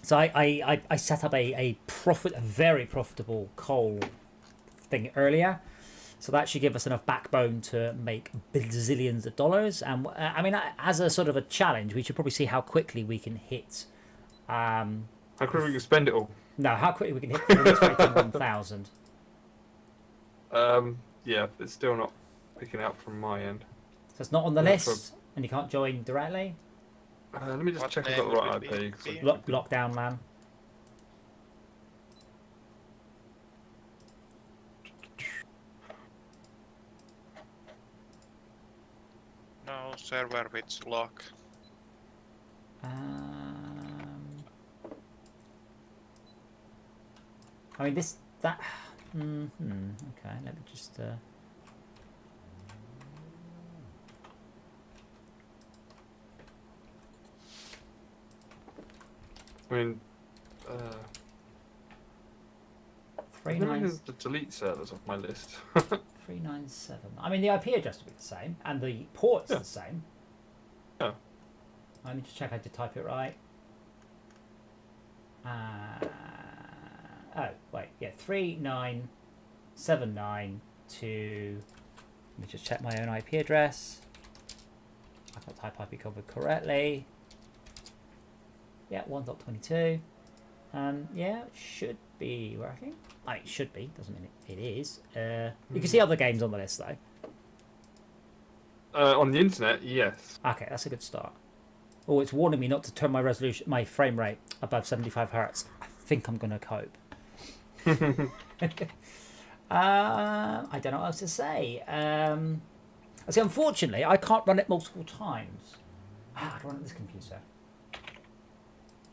So I set up a very profitable coal thing earlier. So that should give us enough backbone to make bazillions of dollars. And I mean, as a sort of a challenge, we should probably see how quickly we can hit. How quickly we can spend it all? No, how quickly we can hit 1,000. Yeah, it's still not picking out from my end. So it's not on the list, and you can't join directly. Let me just check I've got the right IP. LockDown LAN. No server with lock. I mean that. Okay, let me just. I mean, Three maybe nine. there's the delete servers off my list. 397. I mean, the IP address will be the same, and the port's the same. Yeah. I need to check I did type it right. Oh, wait, yeah, 39792. Let me just check my own IP address. I can type IP covered correctly. Yeah, 1.22. Yeah, it should be working. I mean, it should be, doesn't mean it is. You can see other games on the list, though. On the internet, yes. Okay, that's a good start. Oh, it's warning me not to turn my resolution, my frame rate above 75 hertz. I think I'm going to cope. I don't know what else to say. See, unfortunately, I can't run it multiple times. I can run it on this computer.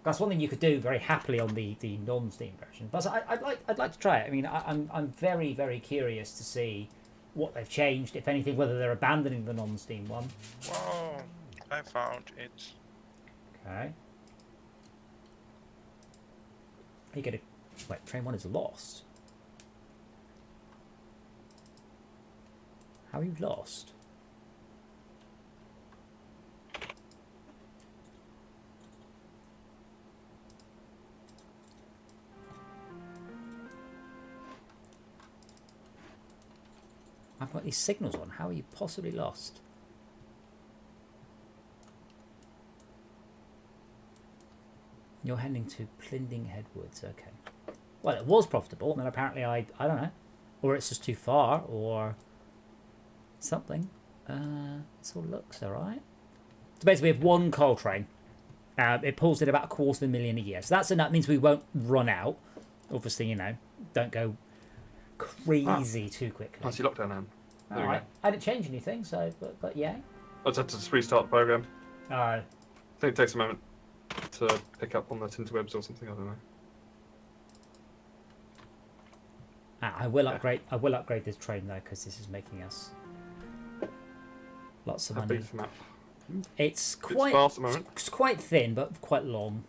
That's one thing you could do very happily on the non-Steam version. But I'd like to try it. I mean, I'm very, very curious to see what they've changed, if anything, whether they're abandoning the non-Steam one. Whoa, I found it. Okay. You get a wait. Train 1 is lost. How are you lost? I've got these signals on. How are you possibly lost? You're heading to Plinding Headwoods. Okay. Well, it was profitable, and then apparently I don't know, or it's just too far, or something. This all looks alright. So basically, we have one coal train. It pulls in about 250,000 a year. So that means we won't run out. Obviously, you know, don't go crazy too quickly. I see LockDown now. All right. I didn't change anything, so but yeah. I just had to restart the program. I think it takes a moment to pick up on the interwebs or something. I don't know. I will upgrade. I will upgrade this train though, because this is making us lots of money. Map. It's quite sparse at the moment. It's quite thin, but quite long.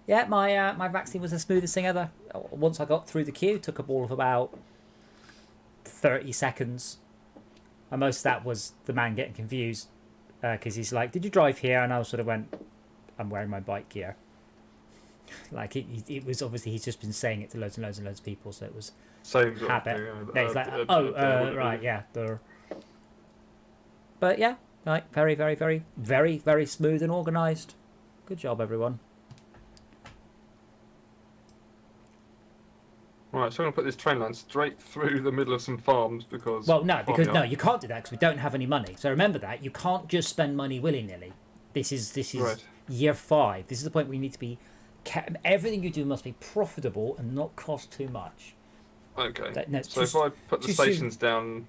Yeah, my vaccine was the smoothest thing ever. Once I got through the queue, it took a ball of about 30 seconds. And most of that was the man getting confused because he's like, "Did you drive here?" And I sort of went, "I'm wearing my bike gear." Like it was obviously he's just been saying it to loads and loads and loads of people, so it was same habit. Yeah, he's like, right, yeah. But yeah, like very, very, very, very, very smooth and organised. Good job, everyone. Right, so I'm going to put this train line straight through the middle of some farms because... Well, no, you can't do that because we don't have any money. So remember that. You can't just spend money willy-nilly. This is right. year 5. This is the point where you need to be... Everything you do must be profitable and not cost too much. Okay. No, so if I put the stations down...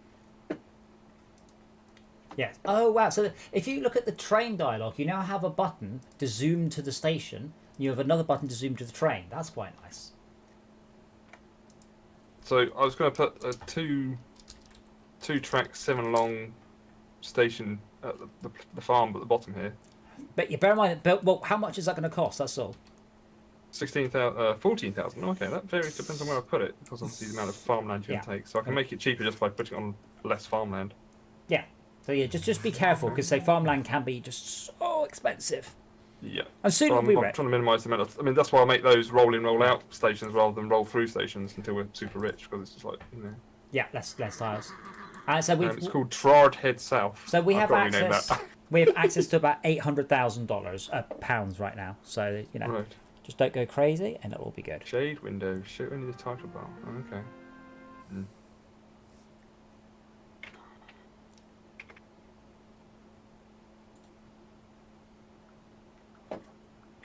Yes. Oh, wow. So if you look at the train dialogue, you now have a button to zoom to the station. You have another button to zoom to the train. That's quite nice. So I was going to put a two-track 7-long station at the farm at the bottom here. But you bear in mind, well, how much is that going to cost? That's all. 14,000. Okay, that varies, depends on where I put it, because obviously the amount of farmland you Yeah. can take. So I can make it cheaper just by putting it on less farmland. Yeah. So yeah, just be careful because say farmland can be just so expensive. Yeah. And soon So it'll be I'm rich. trying to minimise the amount of. I mean, that's why I make those roll in, roll out stations rather than roll through stations until we're super rich, because it's just like, you know. Yeah, less tiles. So It's called Trard Head South. So we I've have got to rename access. that. We have access to about $800,000 pounds right now. So you know, Right. just don't go crazy, and it'll all be good. Shade window. Show only the title bar. Oh, okay. Hmm.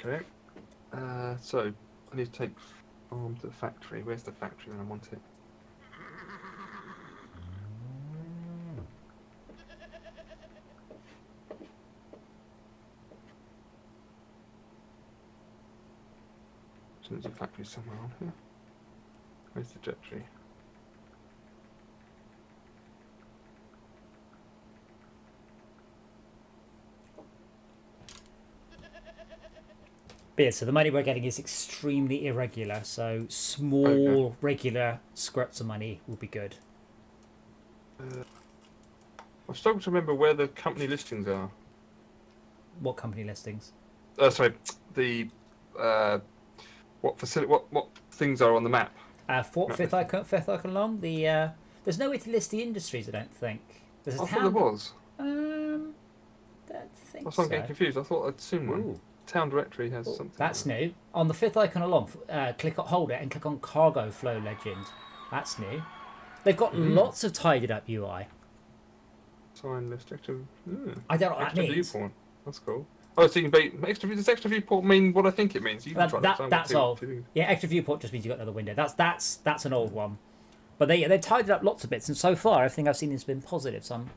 Okay. So I need to take farm to the factory. Where's the factory when I want it? So there's a factory somewhere on here. Where's the jettree? But yeah, so the money we're getting is extremely irregular. So small, regular squirts of money will be good. I've struggled to remember where the company listings are. What company listings? Sorry, the what things are on the map? Fifth icon along. There's no way to list the industries. I don't think. There's a I town. thought there was. Don't think That's why I'm so. getting confused. I thought I'd seen one. Ooh. Town directory has something. That's like that. new. On the fifth icon along, hold it and click on Cargo Flow Legend. That's new. They've got lots of tidied up UI. Sign list extra. I don't know what Extra that means. viewport. That's cool. Oh, so you can be extra. Does extra viewport mean what I think it means? You can try that. That's old. Yeah, extra viewport just means you've got another window. That's an old one. But they've tidied up lots of bits, and so far everything I've seen has been positive. So I'm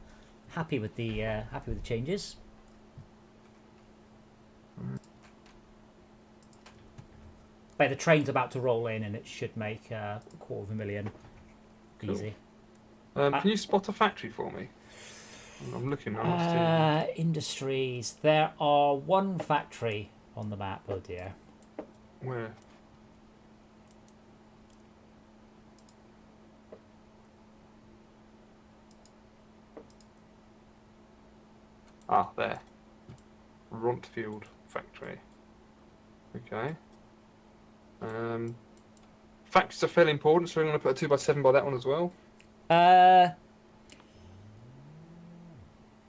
happy with the changes. But the train's about to roll in, and it should make $250,000 easy. Can you spot a factory for me? I'm looking. I'm Industries. There are one factory on the map. Oh dear. Where? Ah, there. Runtfield factory. Okay. Factories are fairly important, so we're going to put a 2x7 by that one as well.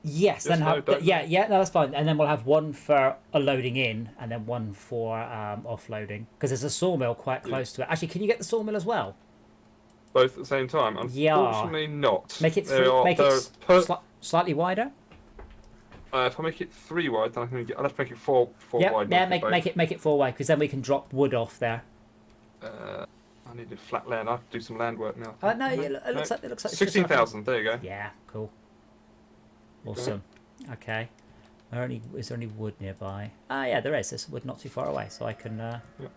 Yes, then no, that's fine. And then we'll have one for a loading in, and then one for offloading. Because there's a sawmill quite close to it. Actually, can you get the sawmill as well? Both at the same time? Unfortunately, not. Make it slightly wider. If I make it 3 wide, then I'll have to make it 4 wide. Yeah, make it 4 wide, because then we can drop wood off there. I need a flat land. I have to do some land work now. No, it looks like it's 16,000. There you go. Yeah, cool. Awesome. Okay. Is there any wood nearby? Ah, yeah, there is. There's wood not too far away, so I can. Yep.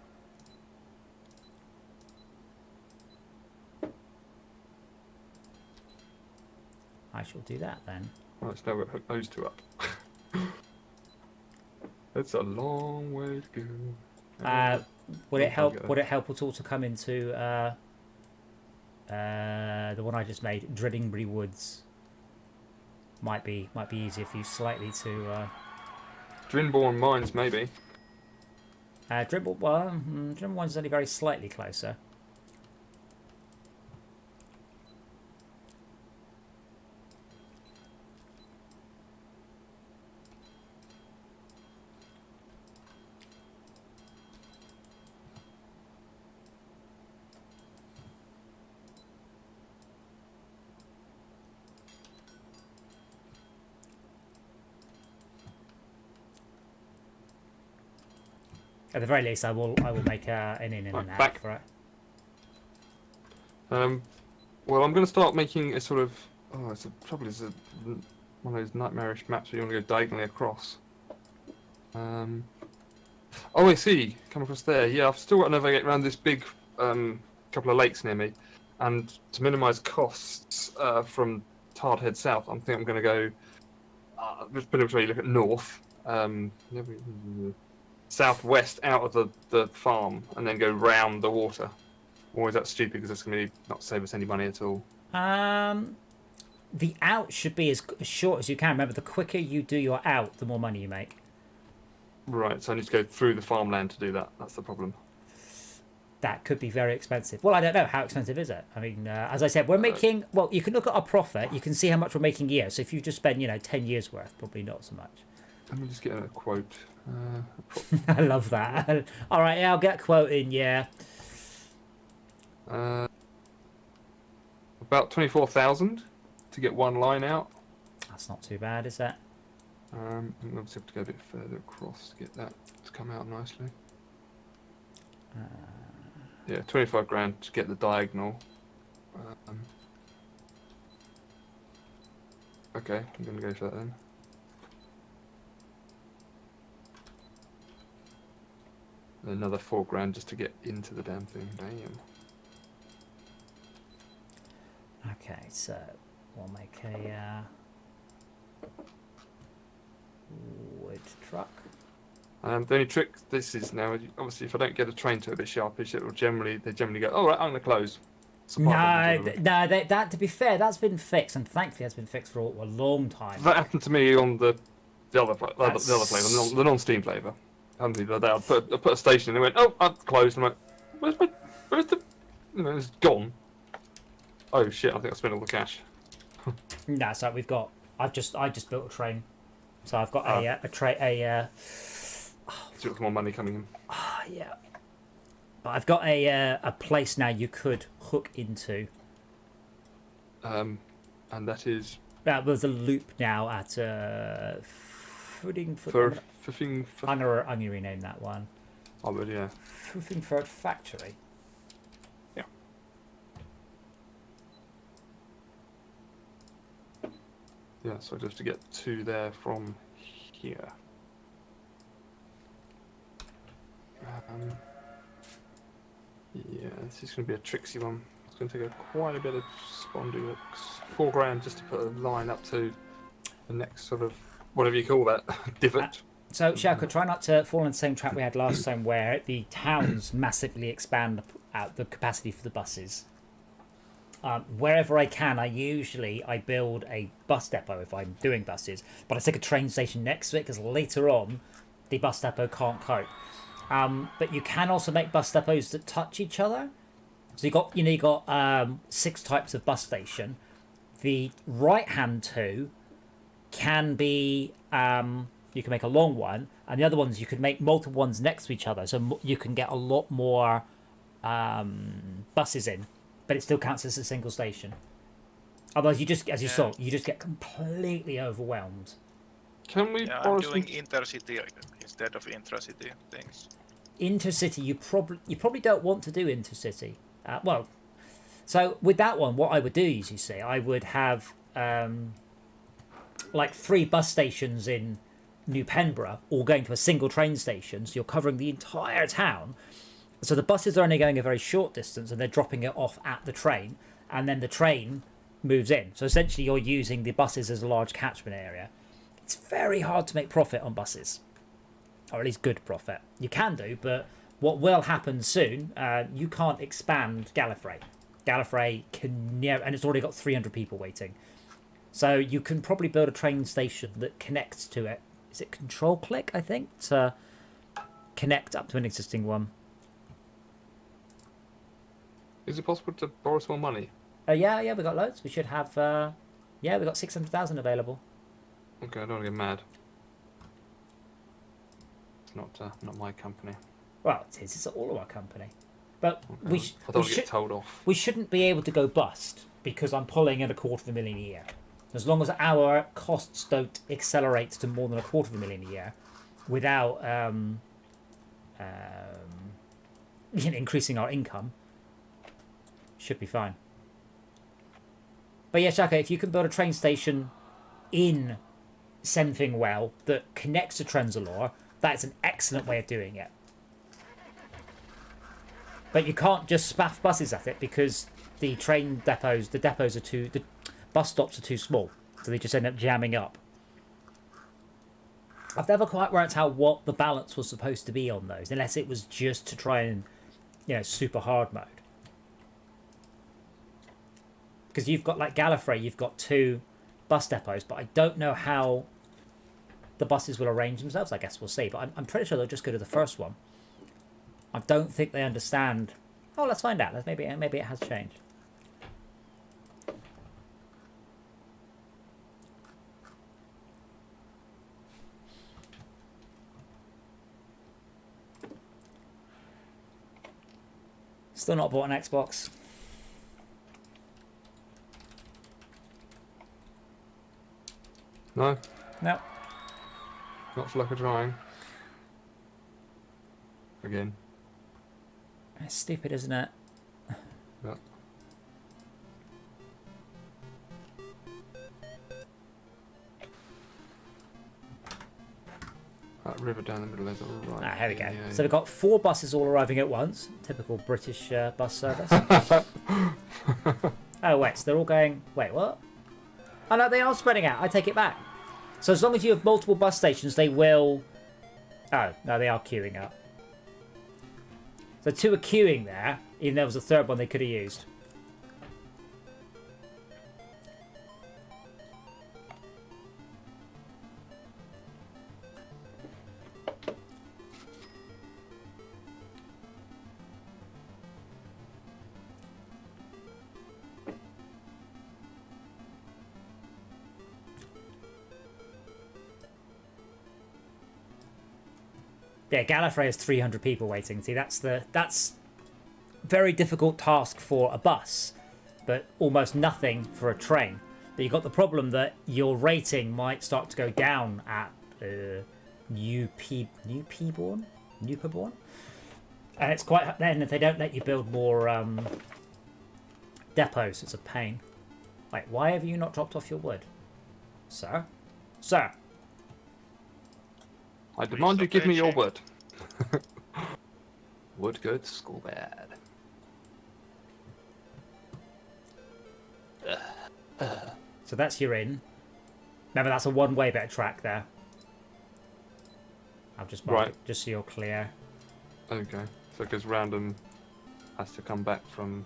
I shall do that then. Well, let's now hook those two up. It's a long way to go. Would it help? Would it help at all to come into the one I just made, Dreadingbury Woods? Might be easier for you slightly to. Drinborn Mines, maybe. Drimborn Mines is only very slightly closer. At the very least, I will make an in and an out for it. Well, I'm going to start making a sort of. Oh, probably one of those nightmarish maps where you want to go diagonally across. Oh, I see. Come across there. Yeah, I've still got to navigate around this big couple of lakes near me, and to minimise costs from Tard Head South, I think I'm going to go. Just pretty much where you look at north. southwest out of the farm and then go round the water? Or is that stupid because it's going to not save us any money at all? The out should be as short as you can. Remember, the quicker you do your out, the more money you make. Right, so I need to go through the farmland to do that. That's the problem. That could be very expensive. Well, I don't know. How expensive is it? I mean, as I said, we're making... Well, you can look at our profit. You can see how much we're making a year. So if you just spend, 10 years worth, probably not so much. Let me just get a quote. I love that. All right, yeah, I'll get a quote in, yeah. About 24,000 to get one line out. That's not too bad, is it? I'm obviously have to go a bit further across to get that to come out nicely. Yeah, 25 grand to get the diagonal. Okay, I'm going to go for that then. Another 4 grand just to get into the damn thing. Damn. Okay, so we'll make a wood truck. The only trick this is now, obviously, if I don't get a train to it a bit sharpish, they generally go, all right, I'm going to close. That to be fair, that's been fixed, and thankfully that's been fixed for a long time. That happened to me on the other flavour, the non-steam flavour. I put a station and they went, oh, I've closed. And I went, where's the, it's gone. Oh shit! I think I spent all the cash. No, so I just built a train, so I've got a train. So you've got more money coming in. Yeah, but I've got a place now you could hook into. And that is. There's a loop now at I'm gonna rename that one. Oh, but yeah. Fruitingford Factory. Yeah. Yeah, so just to get 2 there from here. Yeah, this is going to be a tricksy one. It's going to take quite a bit of Spondy looks. 4 grand just to put a line up to the next sort of, whatever you call that, divot. So, Shako, try not to fall in the same trap we had last time where the towns massively expand out the capacity for the buses. Wherever I can, I build a bus depot if I'm doing buses, but I stick a train station next to it because later on the bus depot can't cope. But you can also make bus depots that touch each other. So you got 6 types of bus station. The right hand 2 can be you can make a long one, and the other ones you could make multiple ones next to each other, so you can get a lot more buses in. But it still counts as a single station. Otherwise, you just, as you saw, you just get completely overwhelmed. Can we? Yeah, I'm doing intercity instead of intracity things. Intercity, you probably don't want to do intercity. So with that one, what I would do is, you see, I would have like 3 bus stations in New Penborough, all going to a single train station. So you're covering the entire town. So the buses are only going a very short distance and they're dropping it off at the train, and then the train moves in. So essentially you're using the buses as a large catchment area. It's very hard to make profit on buses, or at least good profit. You can do, but what will happen soon, you can't expand Gallifrey. Gallifrey can never, and it's already got 300 people waiting. So you can probably build a train station that connects to it. Is it control click, I think, to connect up to an existing one. Is it possible to borrow some more money? Yeah, we got loads. We should have, we got 600,000 available. Okay, I don't want to get mad. It's not my company. Well, it is. It's all of our company. But I don't want to get told off. We shouldn't be able to go bust because I'm pulling at $250,000 a year. As long as our costs don't accelerate to more than $250,000 a year without increasing our income, should be fine. But yeah, Shaka, if you can build a train station in Senfingwell that connects to Trenzalore, that's an excellent way of doing it. But you can't just spaff buses at it because the bus stops are too small, so they just end up jamming up. I've never quite worked out what the balance was supposed to be on those, unless it was just to try and, super hard mode. Because you've got, like Gallifrey, you've got 2 bus depots, but I don't know how the buses will arrange themselves. I guess we'll see, but I'm pretty sure they'll just go to the first one. I don't think they understand. Oh, let's find out. Maybe it has changed. Still not bought an Xbox. No, No. not for lack of trying. Again. It's stupid, isn't it? Yeah. That river down the middle is all right. Ah, here we go. Yeah, So we've got 4 buses all arriving at once. Typical British bus service. Oh, wait, so they're all going... Wait, what? Oh, no, they are spreading out. I take it back. So as long as you have multiple bus stations, they will... Oh, no, they are queuing up. So 2 are queuing there, even though there was a 3rd one they could have used. Yeah, Gallifrey has 300 people waiting. See, that's very difficult task for a bus, but almost nothing for a train. But you've got the problem that your rating might start to go down at Newpieborn, and it's quite. Then if they don't let you build more depots, it's a pain. Wait, why have you not dropped off your wood, sir? Sir. I demand you give me your wood. Wood good, school bad. So that's your in. Remember, that's a one-way bit of track there. I've just marked it just so you're clear. Okay, so because random has to come back from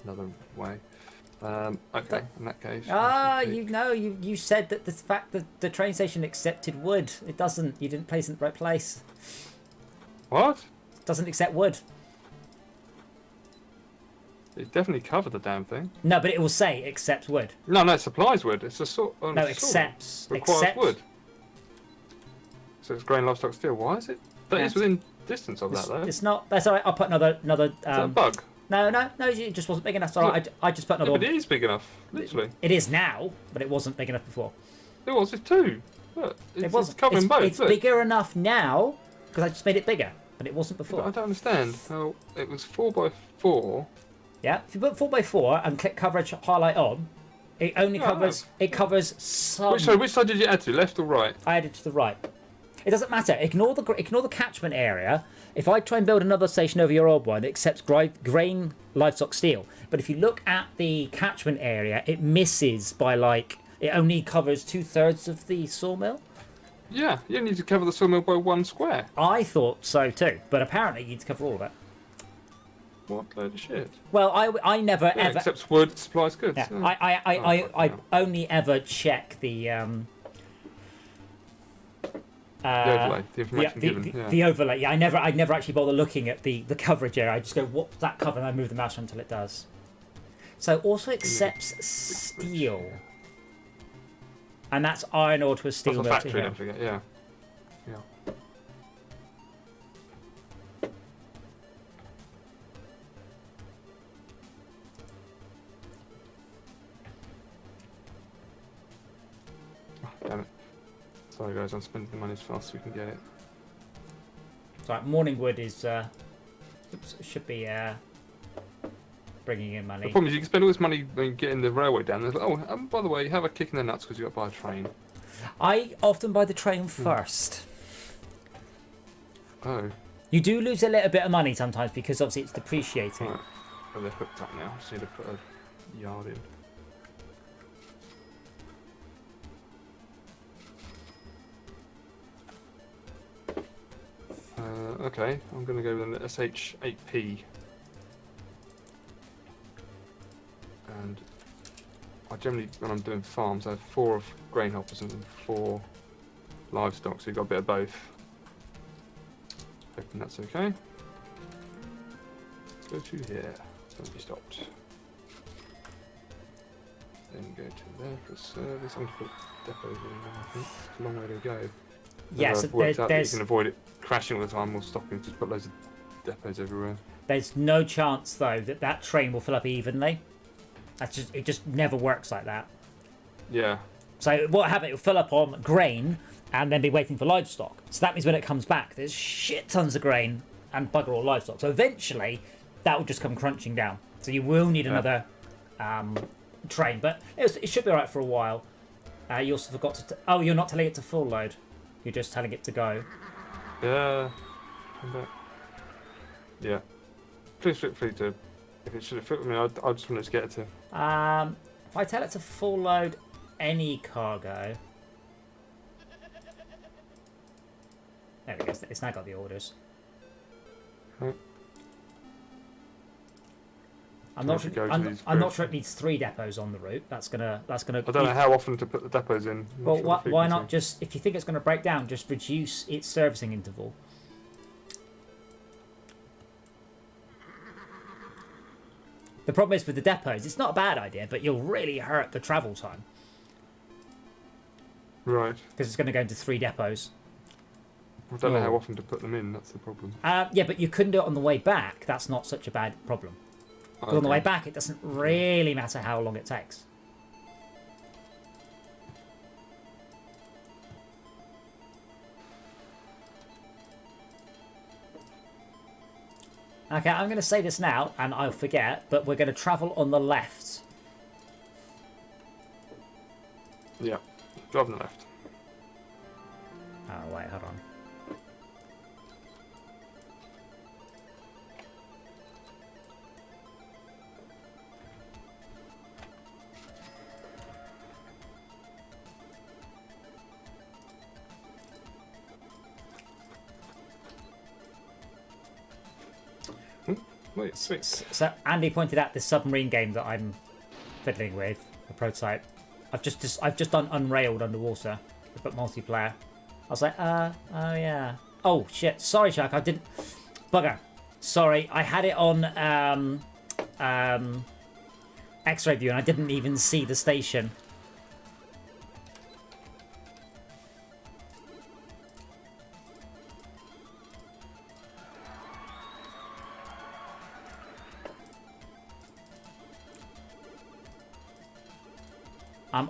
another way. Okay, in that case. You said that the fact that the train station accepted wood. It doesn't. You didn't place it in the right place. What? It doesn't accept wood. It definitely covered the damn thing. No, but it will say accept wood. No, it supplies wood. It's a sort. No, accepts. Requires wood. So it's grain, livestock, steel. Why is it? That is within distance of that, though. It's not. That's all right. I'll put another. Is that a bug? No, it just wasn't big enough. All right, I just put another But one. it is big enough, literally. It is now, but it wasn't big enough before. It was. It's 2. Look, it's covering both. It's bigger enough now because I just made it bigger, but it wasn't before. I don't understand. Well, it was 4x4. Yeah, if you put 4x4 and click coverage highlight on, it only covers. It covers some. Which side did you add to? Left or right? I added to the right. It doesn't matter. Ignore the catchment area. If I try and build another station over your old one, it accepts grain, livestock, steel. But if you look at the catchment area, it misses by it only covers 2/3 of the sawmill. Yeah, you need to cover the sawmill by 1 square. I thought so too, but apparently you need to cover all of it. What load of shit? Well, I never ever accepts wood, supplies goods. Yeah, Yeah. I only ever check the overlay, the information given. The overlay. Yeah, I never actually bother looking at the coverage area. I just go, what's that cover? And I move the mouse until it does. So also accepts steel. And that's iron ore to a steel mill. That's a factory, don't forget, yeah. Oh, damn it. Sorry guys, I'm spending the money as fast as we can get it. Sorry, Morningwood is should be bringing in money. The problem is you can spend all this money getting the railway down. There's like, by the way, have a kick in the nuts because you got to buy a train. I often buy the train first. Oh. You do lose a little bit of money sometimes because obviously it's depreciating. Right. Oh, they're hooked up now. Just need to put a yard in. Okay, I'm going to go with an SH8P. And I generally, when I'm doing farms, I have 4 of grain hoppers and 4 livestock, so you've got a bit of both. Hoping that's okay. Go to here. Don't be stopped. Then go to there for a service. I'm going to put depots in there, I think. It's a long way to go. Yeah, so I've worked out that there's you can avoid it crashing all the time or stopping. Just put loads of depots everywhere. there's no chance though that train will fill up evenly. It just never works like that. Yeah. So what happened? It'll fill up on grain and then be waiting for livestock. So that means when it comes back, there's shit tons of grain and bugger all livestock. So eventually, that will just come crunching down. So you will need another train, but it should be alright for a while. You also forgot to. Oh, you're not telling it to full load. You're just telling it to go. Yeah. Come back. Yeah. Please feel free to. If it should have fit with me, I just wanted to get it to. If I tell it to full load any cargo. There we go. It's now got the orders. Right. I'm not sure it needs 3 depots on the route. That's gonna. I don't know how often to put the depots in. Well, why not just, if you think it's going to break down, just reduce its servicing interval. The problem is with the depots, it's not a bad idea, but you'll really hurt the travel time. Right. Because it's going to go into 3 depots. I don't know how often to put them in, that's the problem. Yeah, but you couldn't do it on the way back. That's not such a bad problem. But on the way back, it doesn't really matter how long it takes. Okay, I'm going to say this now, and I'll forget, but we're going to travel on the left. Yeah, drive on the left. Oh, wait, hold on. Wait, sweet. So Andy pointed out this submarine game that I'm fiddling with, the prototype. I've just done Unrailed underwater, but multiplayer. I was like, oh yeah. Oh shit, sorry Chuck, I didn't. Bugger. Sorry, I had it on X-ray view and I didn't even see the station.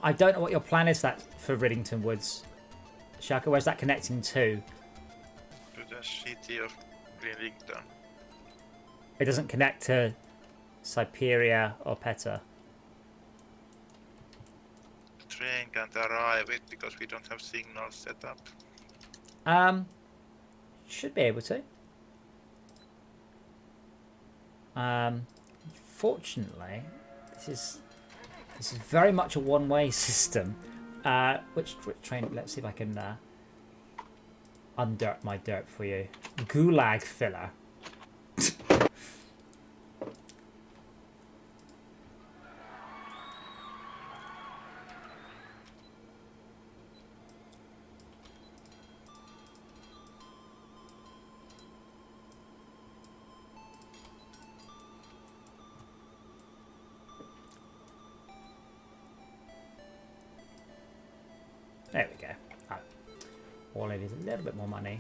I don't know what your plan is for Riddington Woods. Shaka, where's that connecting to? To the city of Greenrington. It doesn't connect to Siberia or Peta. The train can't arrive it because we don't have signals set up. Should be able to. Fortunately, this is very much a one-way system. Which train? Let's see if I can undirt my dirt for you. Gulag filler. There we go. Oh. All it is a little bit more money.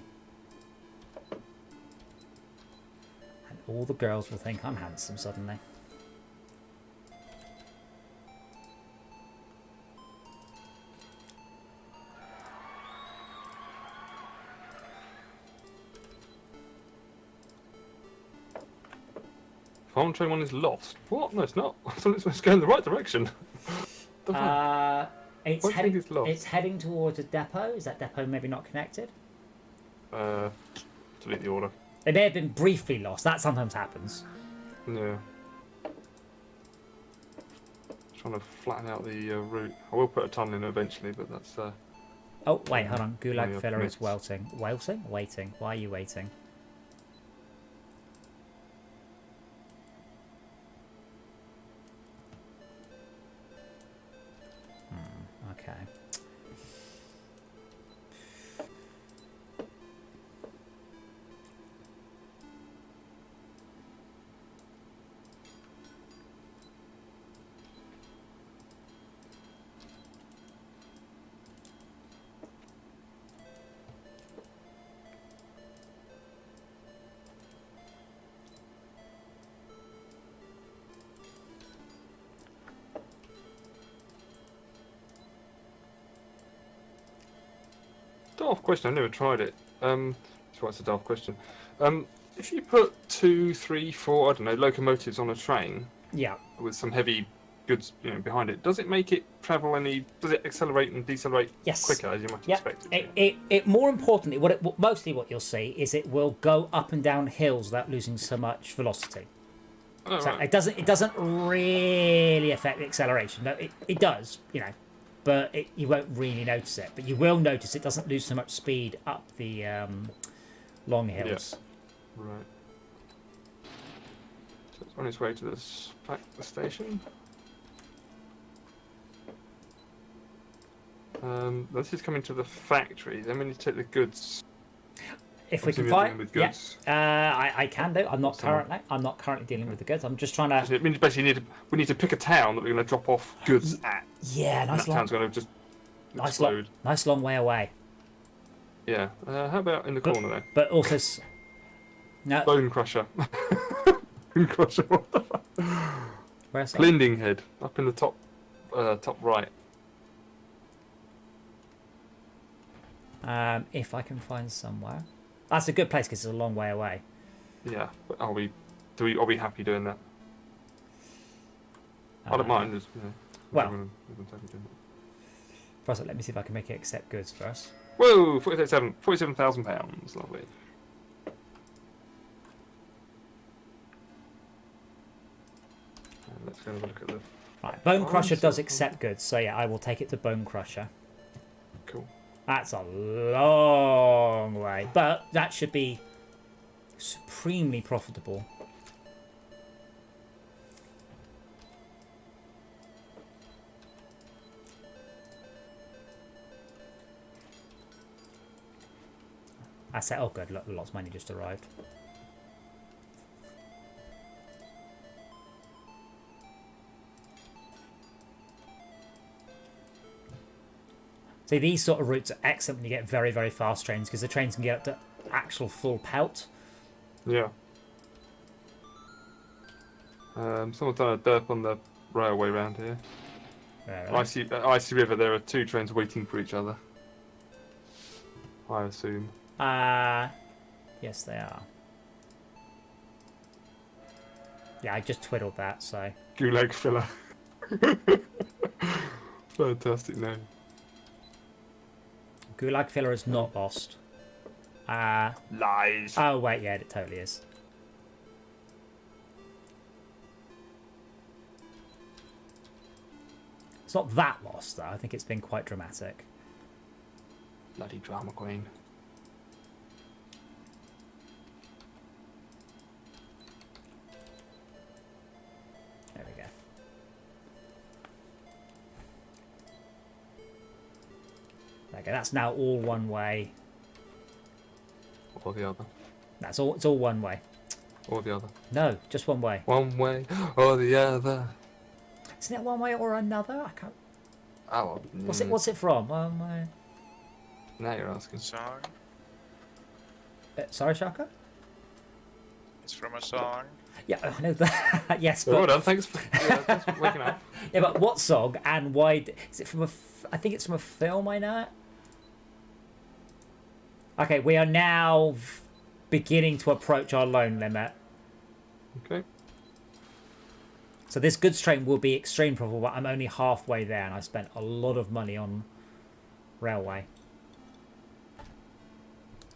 And all the girls will think I'm handsome suddenly. Farm train 1 is lost. What? No, it's not. I thought it's going in the right direction. It's heading towards a depot. Is that depot maybe not connected? Delete the order. It may have been briefly lost. That sometimes happens. Yeah. Trying to flatten out the route. I will put a tunnel in eventually, but that's. Oh wait, hold on. Gulag yeah, filler is mixed. welting. Welting? Waiting. Why are you waiting? daft question. I've never tried it. That's why it's a daft question. If you put 2, 3, 4, I don't know, locomotives on a train Yeah. with some heavy goods, behind it, does it make it travel any? Does it accelerate and decelerate Yes. quicker as you might expect it to? It more importantly, mostly what you'll see is it will go up and down hills without losing so much velocity. Oh, So right. it doesn't really affect the acceleration. No, it does, but you won't really notice it. But you will notice it doesn't lose so much speed up the long hills. Right. So it's on its way to the station. This is coming to the factory. Then we need to take the goods. If we Obviously can we're find, dealing with goods. I can do. I'm not currently dealing with the goods. I'm just trying to. It means basically we need to pick a town that we're going to drop off goods at. Yeah, And nice that town's going to just explode. nice long way away. Yeah. How about in the corner there? But also, no. Bone Crusher. Bone Crusher. What the fuck? Where's that? Blending Head up in the top right. If I can find somewhere, that's a good place because it's a long way away. Yeah. But are we happy doing that? I don't mind. Just, well, we're gonna take it, didn't it? first, let me see if I can make it accept goods first. Whoa! 47,000 pounds. Lovely. Let's go have a look at the. Right, Bone Crusher does accept goods, so yeah, I will take it to Bone Crusher. Cool. That's a long way, but that should be supremely profitable. I said, oh good, look, lots of money just arrived. See, these sort of routes are excellent when you get very, very fast trains, because the trains can get up to actual full pelt. Yeah. Someone's done a derp on the railway round here. Icy River, there are 2 trains waiting for each other. I assume. Yes, they are. Yeah, I just twiddled that, so. Gulag Filler. Fantastic name. Gulag Filler is not lost. Lies. Oh, wait, yeah, it totally is. It's not that lost, though. I think it's been quite dramatic. Bloody drama queen. There we go. Okay, that's now all one way. Or the other. That's all. It's all one way. Or the other. No, just one way. One way or the other. Isn't it one way or another? I can't. Oh. What's it from? One way. Now you're asking. Song. Sorry, Shaka. It's from a song. Yeah, I know that. Yes, Well but done. Thanks for waking up. yeah, but what song and why? Is it from a? I think it's from a film. I know it. Okay, we are now beginning to approach our loan limit. Okay. So this goods train will be extreme profitable, but I'm only halfway there, and I spent a lot of money on railway.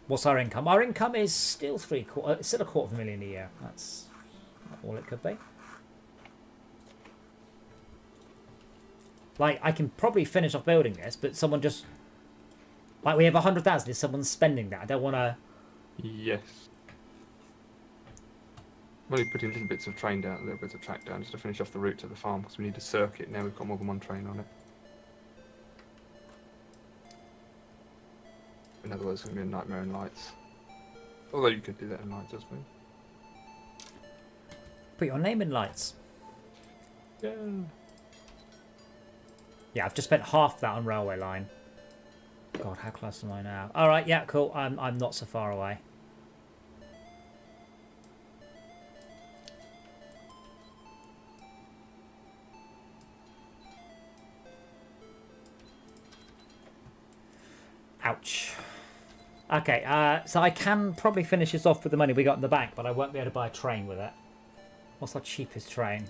What's our income? Our income is still it's still $250,000 a year. That's all it could be. Like, I can probably finish off building this, but someone just... Like, we have 100,000. Is someone spending that? I don't want to... Yes. I'm only putting little bits of train down, little bits of track down, just to finish off the route to the farm, because we need a circuit. Now we've got more than one train on it. In other words, it's going to be a nightmare in lights. Although you could do that in lights, I suppose. Put your name in lights. Yeah. Yeah, I've just spent half that on railway line. God, how close am I now? All right, yeah, cool. I'm not so far away. Ouch. Okay, so I can probably finish this off with the money we got in the bank, but I won't be able to buy a train with it. What's our cheapest train?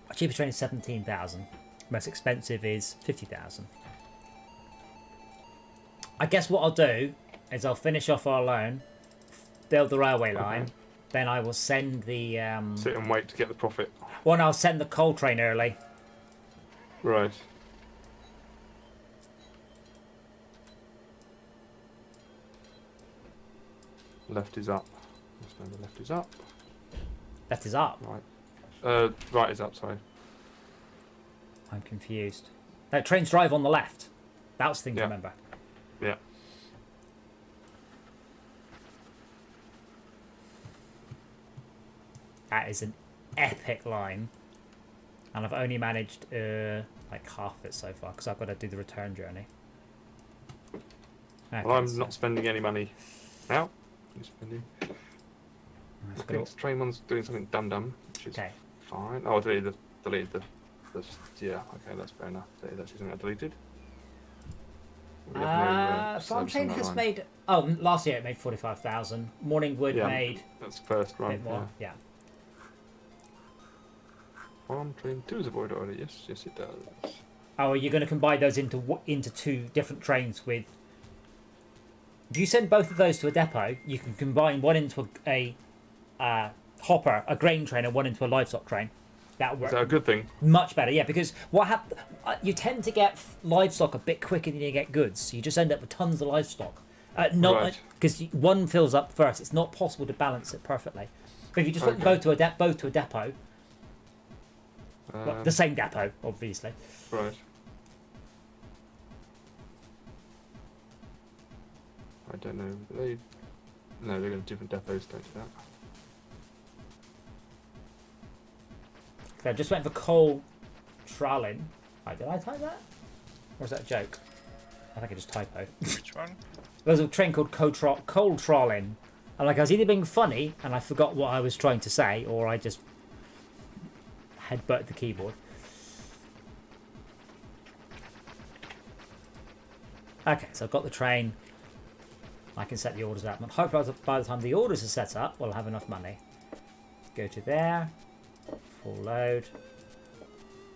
Our cheapest train is 17,000. Most expensive is 50,000. I guess what I'll do is I'll finish off our loan, build the railway line, Okay. then I will send the... Sit and wait to get the profit. Well, no, I'll send the coal train early. Right. Left is up. Let's remember left is up. Left is up. Right. Right is up, sorry. I'm confused. No, trains drive on the left. That was the thing to Yeah. remember. Yeah. That is an epic line. And I've only managed like half of it so far because I've got to do the return journey. Okay, Well, I'm so not spending any money now. I'm spending. I let's think go- this train one's doing something dumb, which is Okay. fine. Oh, I deleted the yeah, okay, that's fair enough. That's actually something I deleted. We have no, Farm service Train on that has line. made... Oh, last year it made 45,000. Morningwood Yeah. made That's the first a run. bit more. Yeah. Farm Train 2 is avoided already. Yes, it does. Oh, are you going to combine those into two different trains with... If you send both of those to a depot, you can combine one into a hopper, a grain train, and one into a livestock train. That Is works that a good thing? much better, yeah, because what happens... you tend to get livestock a bit quicker than you get goods. You just end up with tons of livestock. Not Right. because one fills up first. It's not possible to balance it perfectly. But if you just put them Okay. both to a depot, well, the same depot, obviously. Right. I don't know. No, they're going to different depots. Don't do that. So I'm just waiting for coal trolling. Right, did I type that? Or was that a joke? I think I just typoed. Which one? There's a train called coal trolling. And like I was either being funny and I forgot what I was trying to say, or I just headbutted the keyboard. Okay, so I've got the train. I can set the orders up. And hopefully by the time the orders are set up, we'll have enough money. Go to there. Full load.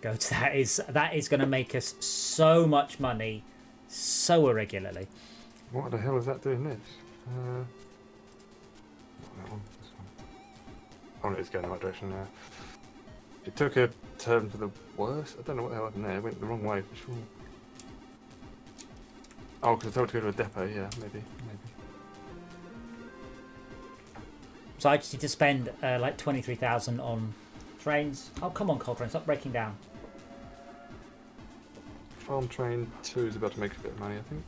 Go to that is going to make us so much money so irregularly. What the hell is that doing this? Not that one. This one. Oh, no, it's going the right direction now. It took a turn for the worse. I don't know what the hell happened there. It went the wrong way for sure. Oh, because I told it to go to a depot. Yeah, maybe. So I just need to spend like 23,000 on trains. Oh, come on, Coltrane, stop breaking down. Farm Train 2 is about to make a bit of money, I think.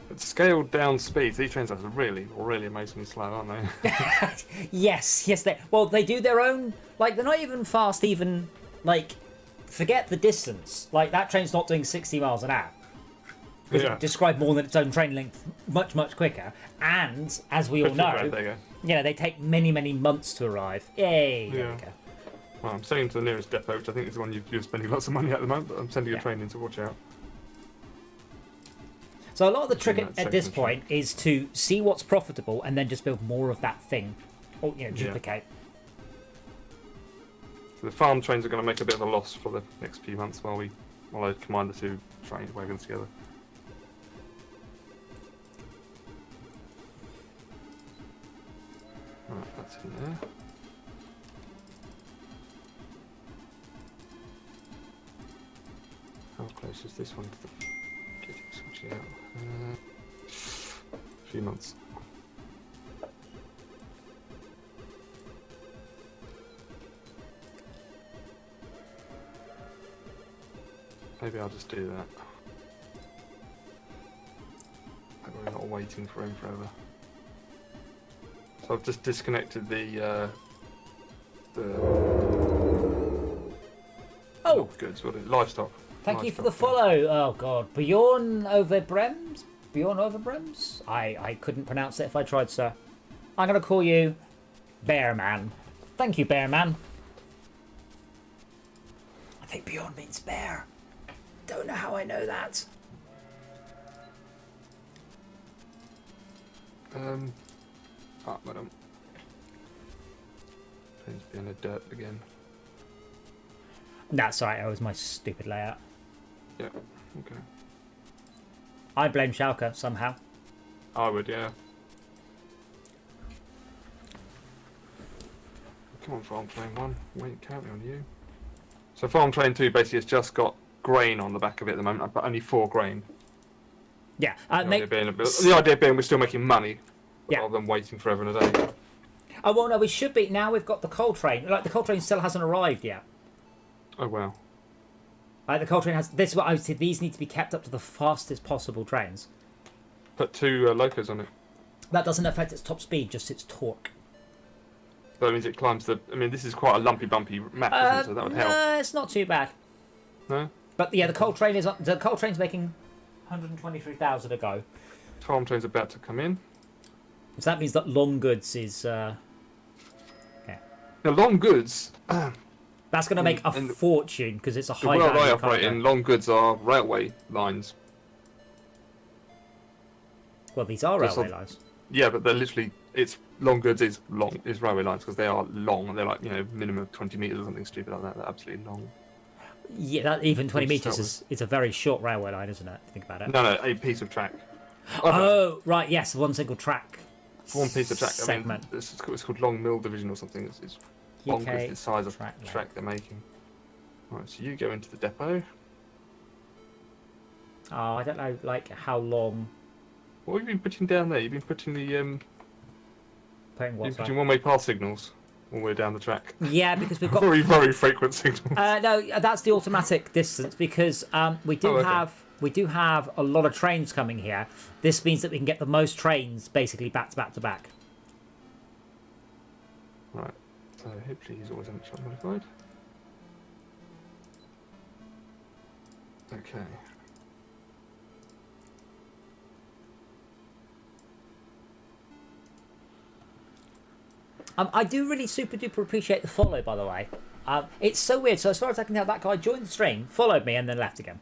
But scaled down speeds, these trains are really, really amazingly slow, aren't they? Yes, they do their own, like, they're not even fast, even, like, forget the distance. Like, that train's not doing 60 miles an hour. Because Yeah. it described more than its own train length much, much quicker. And, as we all know, There you go. you know, they take many, many months to arrive. Yay, there Yeah. we go. Well, I'm sending to the nearest depot, which I think is the one you're spending lots of money at the moment, but I'm sending a Yeah. train in to watch out. So a lot of the trick that at this section. point is to see what's profitable and then just build more of that thing. Or, you know, duplicate. So the farm trains are going to make a bit of a loss for the next few months while I combine the two train wagons together. Right, that's in there. How close is this one to the getting switched out? A few months. Maybe I'll just do that. That way we're not waiting for him forever. So I've just disconnected the Oh, not goods, what is it? Livestock. thank you for the Livestock, follow. Oh god, Bjorn Overbrems? Bjorn Overbrems? I couldn't pronounce it if I tried, sir. I'm gonna call you Bearman. Thank you, Bearman. think beyond means bear. Don't know how I know that. Ah, madam. Plane's being in the dirt again. That's alright, it was my stupid layout. Yeah, okay. I blame Schalke somehow. I would, yeah. Come on, Farm Train 1. Wait, counting on you. So Farm Train 2 basically has just got grain on the back of it at the moment, but only 4 grain. Yeah, The idea being we're still making money, yeah, rather than waiting forever and a day. Oh, well, no, we should be. Now we've got the coal train. Like, the coal train still hasn't arrived yet. Oh, wow. Like, the coal train has... This is what I would say. These need to be kept up to the fastest possible trains. Put 2 locos on it. That doesn't affect its top speed, just its torque. That means it climbs the... I mean, this is quite a lumpy, bumpy map, isn't it? So that would help. No, it's not too bad. No? But, yeah, the coal train's making 123,000 a go. Farm Train's about to come in. So that means that long goods is... Now, long goods... That's going to make a fortune, because it's a The high world I value operate cargo. in, long goods are railway lines. Well, these are Just railway lines. Yeah, but they're literally... It's long goods is railway lines, because they are long. They're like, minimum of 20 metres or something stupid like that. They're absolutely long. Yeah, that even 20 Let's metres start is a very short railway line, isn't it? Think about it. No, a piece of track. Oh, right, yes, one single track. One piece of track. Segment. I mean, it's called long mill division or something. It's bonkers the size of track track they're making. Right, so you go into the depot. Oh, I don't know, like, how long... What have you been putting down there? You've been putting the Putting what, you've been sorry? putting one-way path signals all the way down the track. Yeah, because we've got... Very, very frequent signals. no, that's the automatic distance, because we do have a lot of trains coming here. This means that we can get the most trains basically back to back to back. Right, so hopefully he's always shot modified. Okay. I do really super duper appreciate the follow, by the way. It's so weird. So as far as I can tell, that guy joined the stream, followed me, and then left again.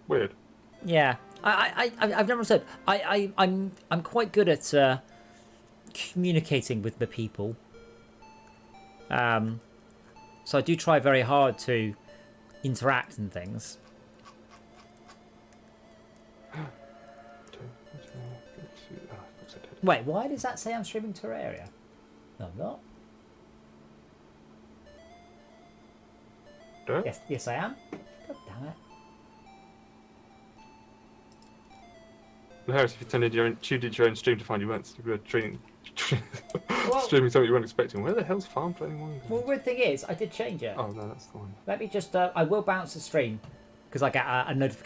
Weird. Yeah, I've never understood. I'm quite good at communicating with the people. So I do try very hard to interact and things. Wait, why does that say I'm streaming Terraria? No, I'm not. Do it? Yes, I am. God damn it. Well, Harris, if you tuned into your own stream to find you were streaming Well, something you weren't expecting. Where the hell's Farm Training 1 going? well, weird thing is, I did change it. Oh, no, that's the one. Let me just, I will bounce the stream, because I get a notification